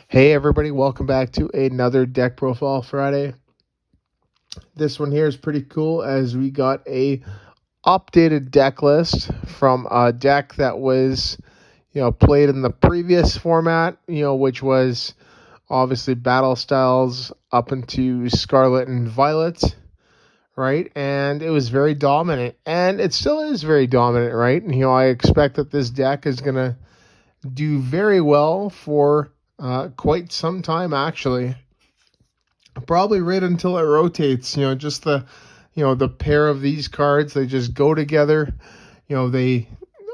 Hey everybody, welcome back to another Deck Profile Friday. This one here is pretty cool as we got a updated deck list from a deck that was, played in the previous format, which was obviously Battle Styles up into Scarlet and Violet, right? And it was very dominant, and it still is very dominant, right? And, I expect that this deck is going to do very well for quite some time, actually. Probably right until it rotates. Just the pair of these cards, they just go together. They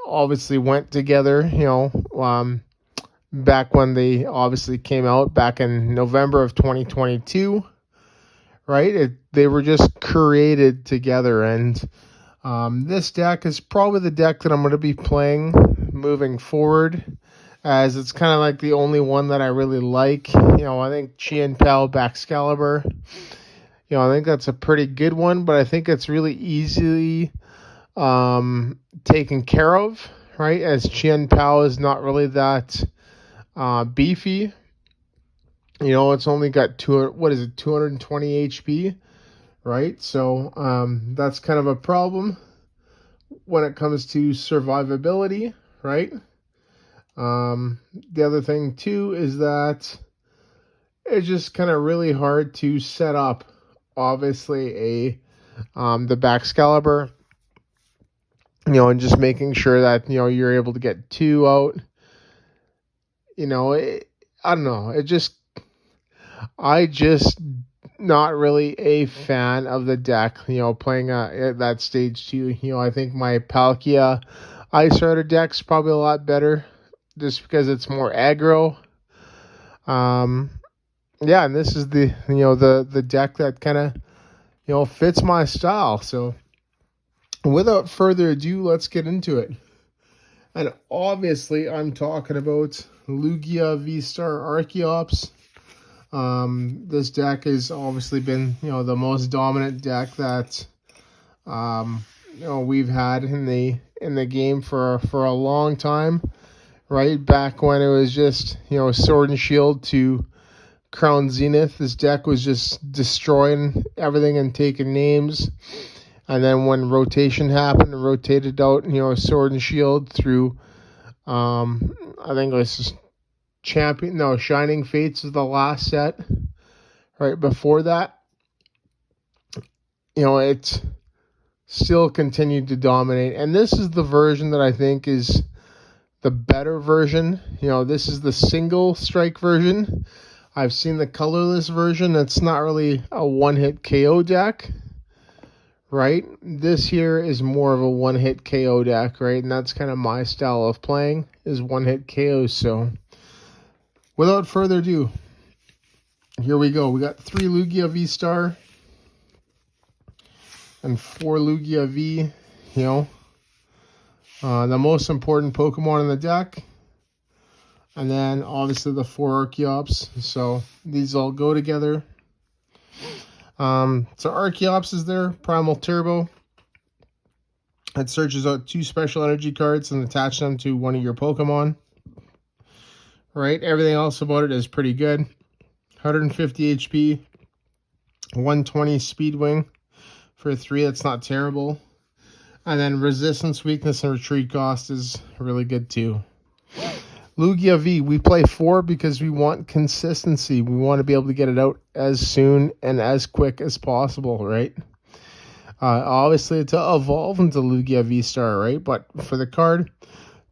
obviously went together. Back when they obviously came out back in November of 2022, right? They were just created together, and this deck is probably the deck that I'm going to be playing moving forward, as it's kind of like the only one that I really like. I think Chien-Pao Baxcalibur, I think that's a pretty good one, but I think it's really easily taken care of, right? As Chien-Pao is not really that beefy. It's only got 220 HP, right? So that's kind of a problem when it comes to survivability, right? The other thing too is that it's just kind of really hard to set up, obviously, the Baxcalibur, and just making sure that, you're able to get two out. I don't know. I just not really a fan of the deck, playing at that stage 2. I think my Palkia Ice Rider deck's probably a lot better, just because it's more aggro. Yeah, and this is the deck that kind of, fits my style. So without further ado, let's get into it. And obviously, I'm talking about Lugia Vstar Archeops. This deck has obviously been, the most dominant deck that, we've had in the game for a long time. Right back when it was just, Sword and Shield to Crown Zenith, this deck was just destroying everything and taking names. And then when rotation happened, it rotated out, Sword and Shield through, I think it was Shining Fates is the last set. Right before that, it still continued to dominate. And this is the version that I think is the better version. This is the single strike version. I've seen the colorless version. It's not really a one-hit KO deck, right? This here is more of a one-hit KO deck, right? And that's kind of my style of playing, is one-hit KO. So without further ado, here we go. We got 3 Lugia Vstar and 4 Lugia V, the most important Pokemon in the deck. And then obviously the 4 Archeops. So these all go together. So Archeops is there, Primal Turbo. It searches out 2 special energy cards and attaches them to one of your Pokemon. Right, everything else about it is pretty good. 150 HP, 120 speed wing for 3. That's not terrible. And then resistance, weakness, and retreat cost is really good too. Lugia V, we play 4 because we want consistency. We want to be able to get it out as soon and as quick as possible, right? Obviously, to evolve into Lugia Vstar, right? But for the card,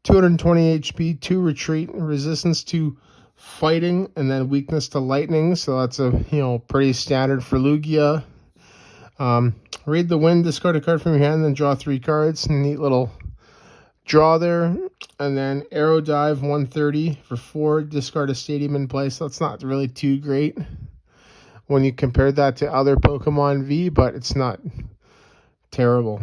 220 HP, 2 retreat, resistance to fighting, and then weakness to lightning. So that's a pretty standard for Lugia. Read the wind, discard a card from your hand, then draw 3 cards. Neat little draw there. And then Arrow Dive 130 for 4, discard a stadium in place. That's not really too great when you compare that to other Pokemon V, but it's not terrible.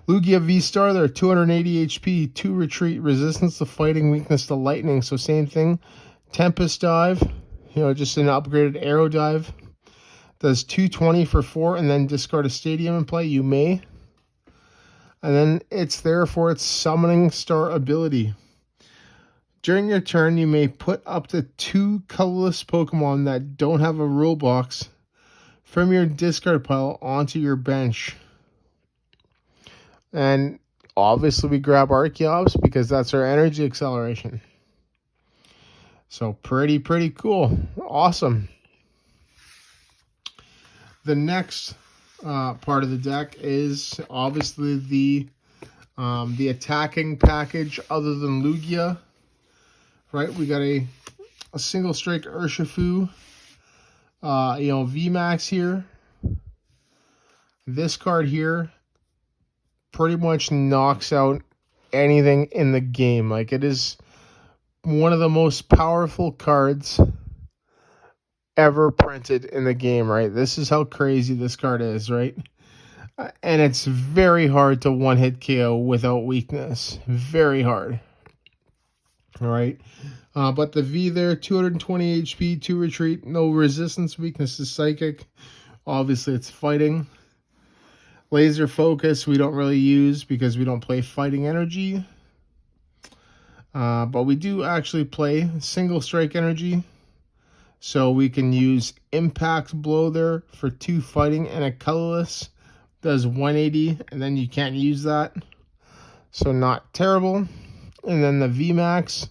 Lugia Vstar, they're 280 HP, 2 retreat, resistance to fighting, weakness to lightning. So same thing. Tempest Dive, just an upgraded Arrow Dive. Does 220 for 4, and then discard a stadium in play. You may. And then it's there for its Summoning Star ability. During your turn, you may put up to 2 colorless Pokemon that don't have a rule box from your discard pile onto your bench. And obviously we grab Archeops because that's our energy acceleration. So pretty cool. Awesome. The next part of the deck is obviously the attacking package other than Lugia. Right, we got a single strike Urshifu, VMax here. This card here pretty much knocks out anything in the game. Like, it is one of the most powerful cards ever printed in the game, right? This is how crazy this card is, right? And it's very hard to one-hit KO without weakness. Very hard. All right. But the V there, 220 HP, 2 retreat, no resistance, weakness is psychic. Obviously, it's fighting. Laser focus, we don't really use because we don't play fighting energy. But we do actually play single strike energy. So we can use impact blow there for 2 fighting and a colorless. Does 180, and then you can't use that. So not terrible. And then the VMax,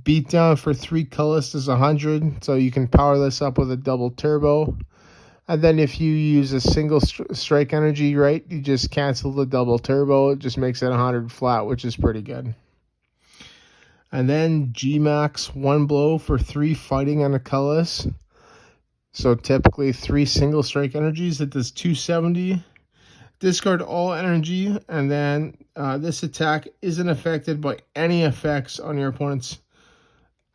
beat down for 3 colorless is 100. So you can power this up with a double turbo. And then if you use a single strike energy, right, you just cancel the double turbo. It just makes it 100 flat, which is pretty good. And then G-Max, 1 blow for 3 fighting and a colorless. So typically 3 single strike energies. It does 270. Discard all energy, and then this attack isn't affected by any effects on your opponent's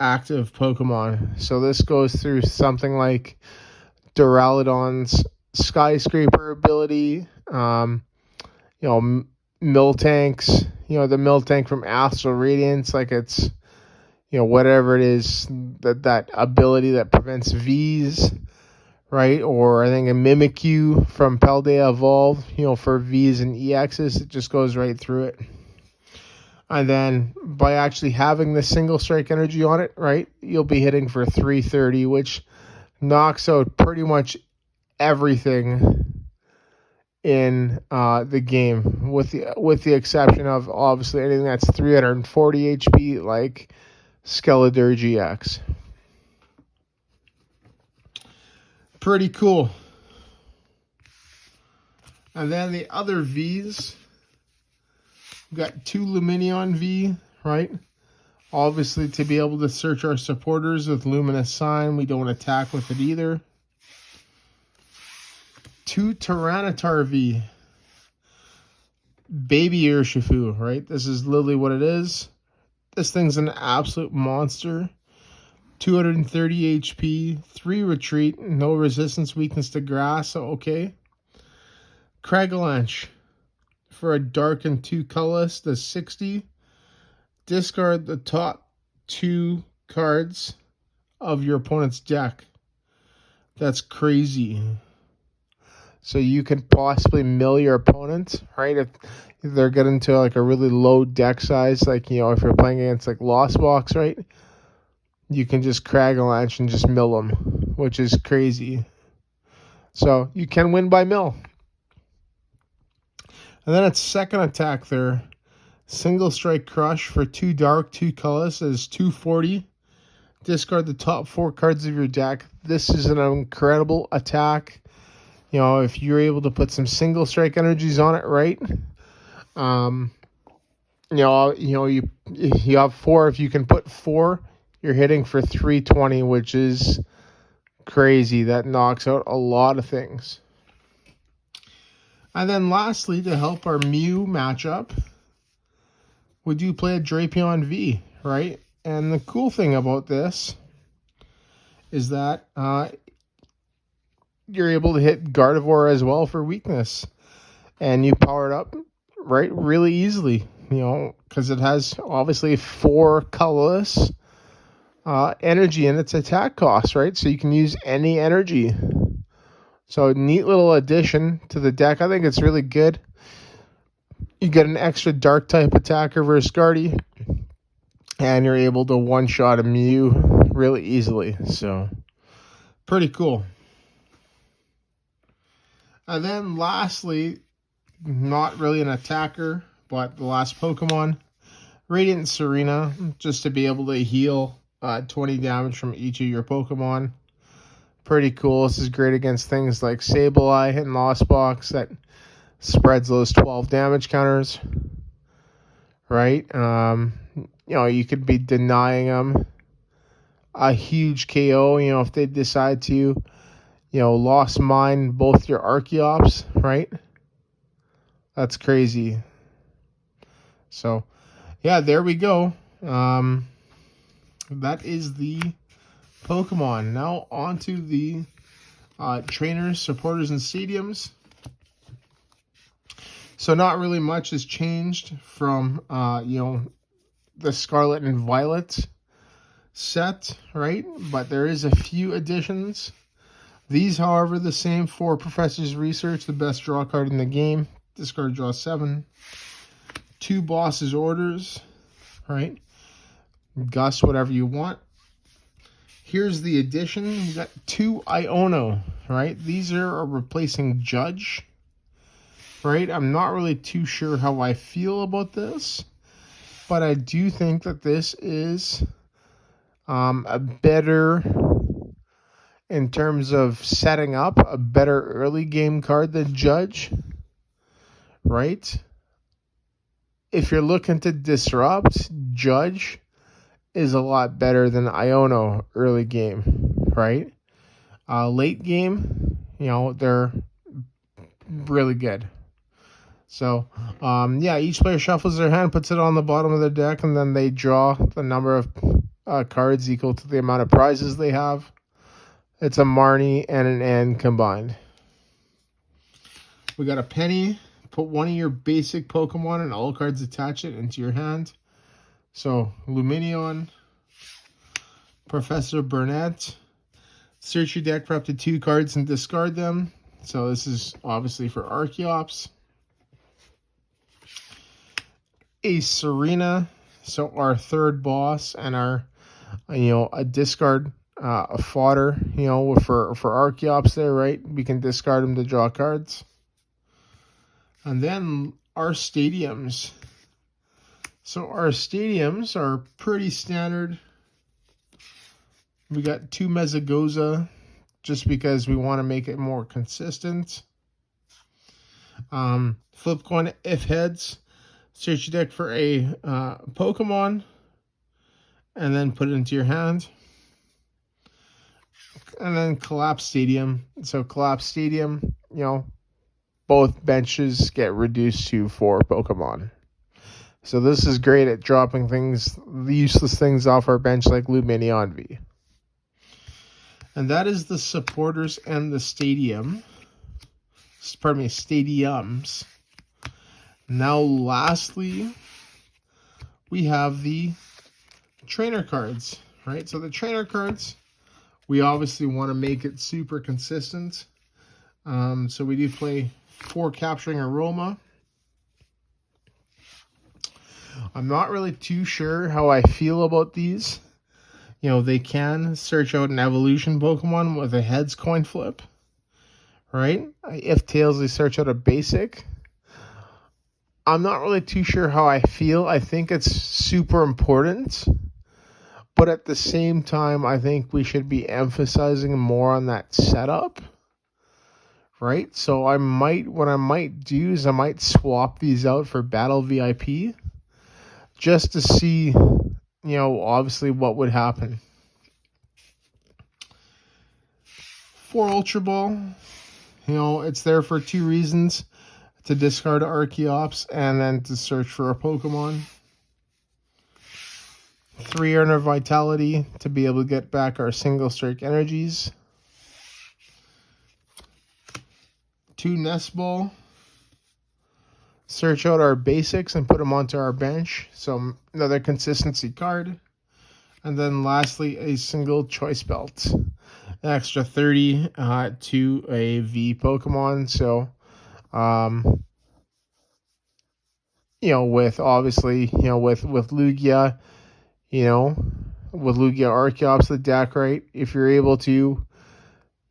active Pokemon. So this goes through something like Duraludon's Skyscraper ability, Miltank's, the Miltank from Astral Radiance, like it's, whatever it is, that ability that prevents Vs, right? Or I think a Mimikyu from Paldea Evolved, for Vs and EXs, it just goes right through it. And then by actually having the single strike energy on it, right, you'll be hitting for 330, which knocks out pretty much everything in the game, with the exception of obviously anything that's 340 HP, like Skeletor GX. Pretty cool. And then the other Vs, we've got 2 Lumineon V, right? Obviously, to be able to search our supporters with Luminous Sign, we don't attack with it either. 2 Tyranitar V. Baby Urshifu, right? This is literally what it is. This thing's an absolute monster. 230 HP, 3 retreat, no resistance, weakness to grass, so okay. Cragalanche for a dark and 2 colorless, does 60. Discard the top 2 cards of your opponent's deck. That's crazy. So you can possibly mill your opponent, right? If they're getting to like a really low deck size, like, if you're playing against like Lost Box, right? You can just Cragalanche and just mill them, which is crazy. So you can win by mill. And then its second attack there, single strike crush for 2 dark, 2 colorless is 240. Discard the top 4 cards of your deck. This is an incredible attack. If you're able to put some single strike energies on it, right? You have 4. If you can put 4, you're hitting for 320, which is crazy. That knocks out a lot of things. And then lastly, to help our Mew matchup, we do play a Drapion V, right? And the cool thing about this is that you're able to hit Gardevoir as well for weakness. And you power it up, right, really easily, because it has obviously 4 colorless energy in its attack cost, right? So you can use any energy. So neat little addition to the deck. I think it's really good. You get an extra dark type attacker versus Guardy. and you're able to one-shot a Mew really easily. So, pretty cool. And then lastly, not really an attacker, but the last Pokemon, Radiant Tsareena, just to be able to heal 20 damage from each of your Pokemon. Pretty cool. This is great against things like Sableye and Lost Box that spreads those 12 damage counters, right? You could be denying them a huge KO, if they decide to, lost mine both your Archeops, right? That's crazy. So, yeah, there we go. That is the Pokemon. Now on to the trainers, supporters, and stadiums. So not really much has changed from, the Scarlet and Violet set, right? But there is a few additions. These, however, the same for Professor's Research, the best draw card in the game. Discard, draw 7. 2 Boss's Orders, right? Gus, whatever you want. Here's the addition. We got 2 Iono, right? These are replacing Judge, right? I'm not really too sure how I feel about this, but I do think that this is a better, in terms of setting up, a better early game card than Judge, right? If you're looking to disrupt, Judge is a lot better than Iono early game, right? Late game, they're really good. So, each player shuffles their hand, puts it on the bottom of their deck, and then they draw the number of cards equal to the amount of prizes they have. It's a Marnie and an N combined. We got a penny. Put one of your basic Pokemon and all cards attach it into your hand. So, Lumineon, Professor Burnet. Search your deck for up to 2 cards and discard them. So this is obviously for Archeops. A Serena, so our third boss, and our, a discard, a fodder, for Archeops there, right? We can discard them to draw cards. And then our stadiums. So our stadiums are pretty standard. We got 2 Mesagoza, just because we want to make it more consistent. Flip coin if heads. Search your deck for a Pokemon, and then put it into your hand. And then Collapse Stadium. So Collapse Stadium, both benches get reduced to 4 Pokemon. So this is great at dropping things, useless things off our bench like Lumineon V. And that is the supporters and the stadiums. Now lastly, we have the trainer cards, right? So the trainer cards, we obviously want to make it super consistent. So we do play 4 Capturing Aroma. I'm not really too sure how I feel about these. They can search out an evolution Pokemon with a heads coin flip, right? If tails, they search out a basic. I'm not really too sure how I feel. I think it's super important, but at the same time, I think we should be emphasizing more on that setup, right? So what I might do is I might swap these out for Battle VIP, just to see, obviously what would happen. For Ultra Ball, it's there for 2 reasons. To discard Archeops and then to search for a Pokemon. 3 Urn of Vitality to be able to get back our single strike energies. 2 Nest Ball. Search out our basics and put them onto our bench. So another consistency card. And then lastly, a single Choice Belt. An extra 30 to a V Pokemon. So, with obviously, with Lugia, you know, with Lugia Archeops the deck, right? If you're able to,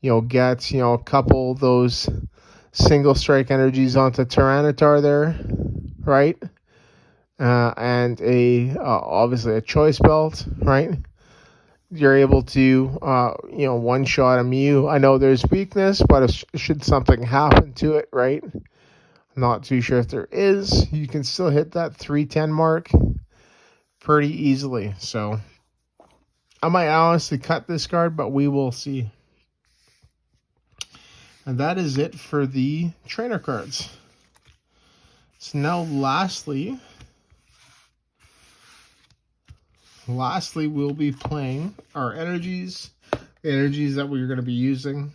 get, a couple of those single strike energies onto Tyranitar there, right? And obviously a choice belt, right? You're able to, one shot a Mew. I know there's weakness, but should something happen to it, right? I'm not too sure if there is. You can still hit that 310 mark pretty easily. So I might honestly cut this card, but we will see. And that is it for the trainer cards. So now lastly, we'll be playing our energies. The energies that we're going to be using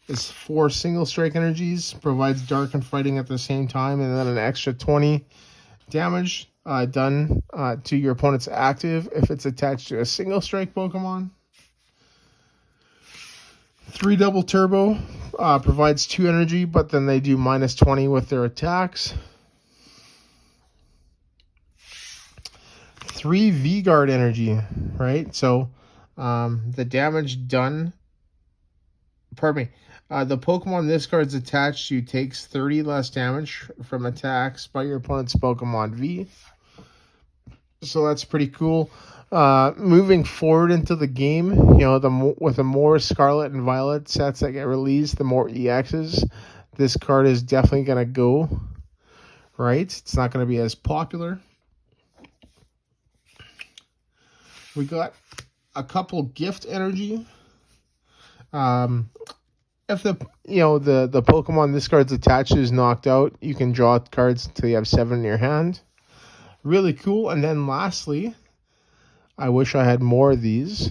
is 4 single strike energies, provides dark and fighting at the same time, and then an extra 20 damage done to your opponent's active if it's attached to a single strike Pokemon. 3 double turbo provides 2 energy, but then they do minus 20 with their attacks. 3 V-Guard energy, right? So the damage done, the Pokemon this card's attached to takes 30 less damage from attacks by your opponent's Pokemon V. So that's pretty cool. Moving forward into the game, with the more Scarlet and Violet sets that get released, the more EXs, this card is definitely going to go, right? It's not going to be as popular. We got a couple gift energy. If the Pokemon this card's attached to is knocked out, you can draw cards until you have 7 in your hand. Really cool. And then lastly, I wish I had more of these,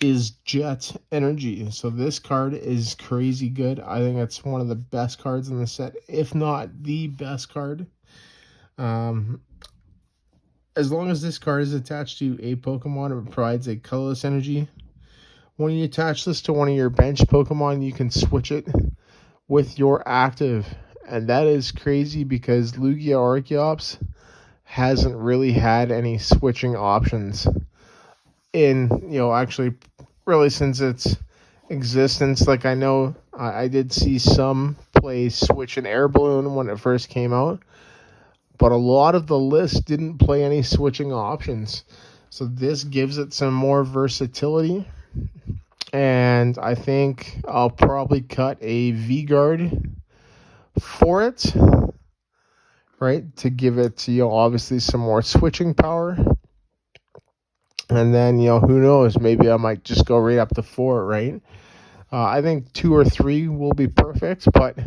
is Jet Energy. So this card is crazy good. I think it's one of the best cards in the set, if not the best card. As long as this card is attached to a Pokemon, it provides a colorless energy. When you attach this to one of your bench Pokemon, you can switch it with your active. And that is crazy because Lugia Archeops hasn't really had any switching options in, actually really since its existence. Like I know I did see some play Switch and Air Balloon when it first came out, but a lot of the list didn't play any switching options. So this gives it some more versatility. And I think I'll probably cut a V-Guard for it, right? To give it, obviously some more switching power. And then, who knows? Maybe I might just go right up to 4, right? I think 2 or 3 will be perfect, but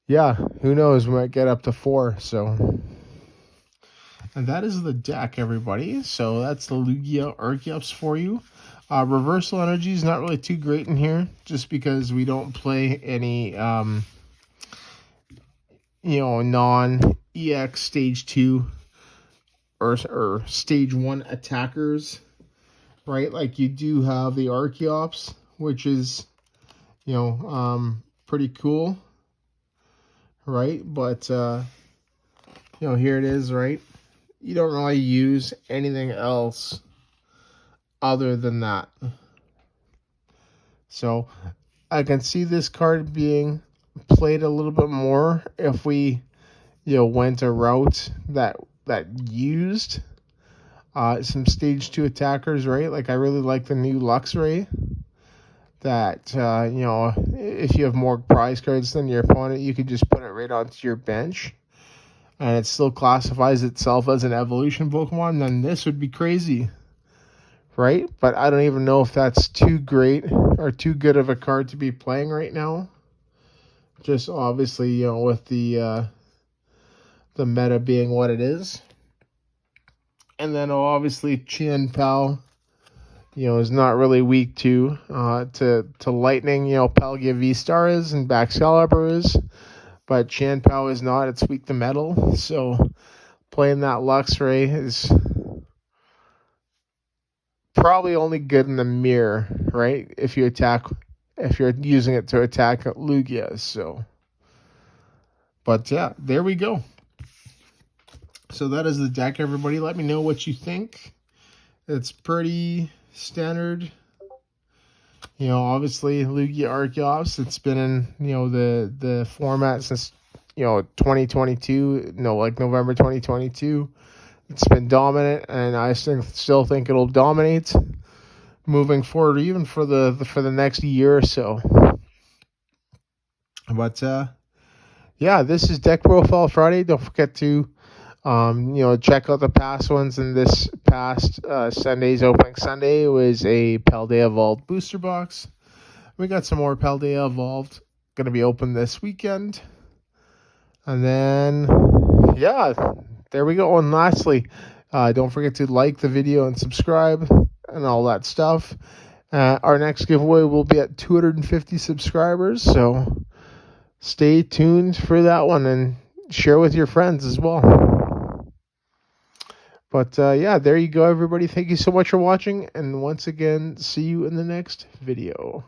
yeah, who knows? We might get up to 4, so. And that is the deck, everybody. So that's the Lugia Archeops for you. Reversal energy is not really too great in here, just because we don't play any, non-EX stage 2 or stage 1 attackers, right? Like you do have the Archeops, which is, pretty cool, right? But, here it is, right? You don't really use anything else other than that. So I can see this card being played a little bit more if we, went a route that used some stage 2 attackers, right? Like I really like the new Luxray. That if you have more prize cards than your opponent, you could just put it right onto your bench, and it still classifies itself as an evolution Pokemon. Then this would be crazy, right? But I don't even know if that's too great or too good of a card to be playing right now. Just obviously, with the meta being what it is. And then obviously Chien-Pao, is not really weak to lightning. Paldea Vstar is and Baxcalibur is, but Chien-Pao is not. It's weak to metal. So playing that Luxray is probably only good in the mirror, right? If you're using it to attack Lugia. So, but yeah, there we go. So that is the deck, everybody. Let me know what you think. It's pretty standard. You know, obviously Lugia Archeops, it's been in, you know, the format since, you know, 2022, no, like November 2022. It's been dominant, and I still think it'll dominate moving forward, even for the next year or so. But yeah, this is Deck Profile Friday. Don't forget to check out the past ones. And this past Sunday's opening Sunday was a Paldea Evolved booster box. We got some more Paldea Evolved going to be open this weekend. And then, yeah, there we go. And lastly, don't forget to like the video and subscribe and all that stuff. Our next giveaway will be at 250 subscribers, so stay tuned for that one and share with your friends as well. But yeah, there you go, everybody. Thank you so much for watching, and once again, see you in the next video.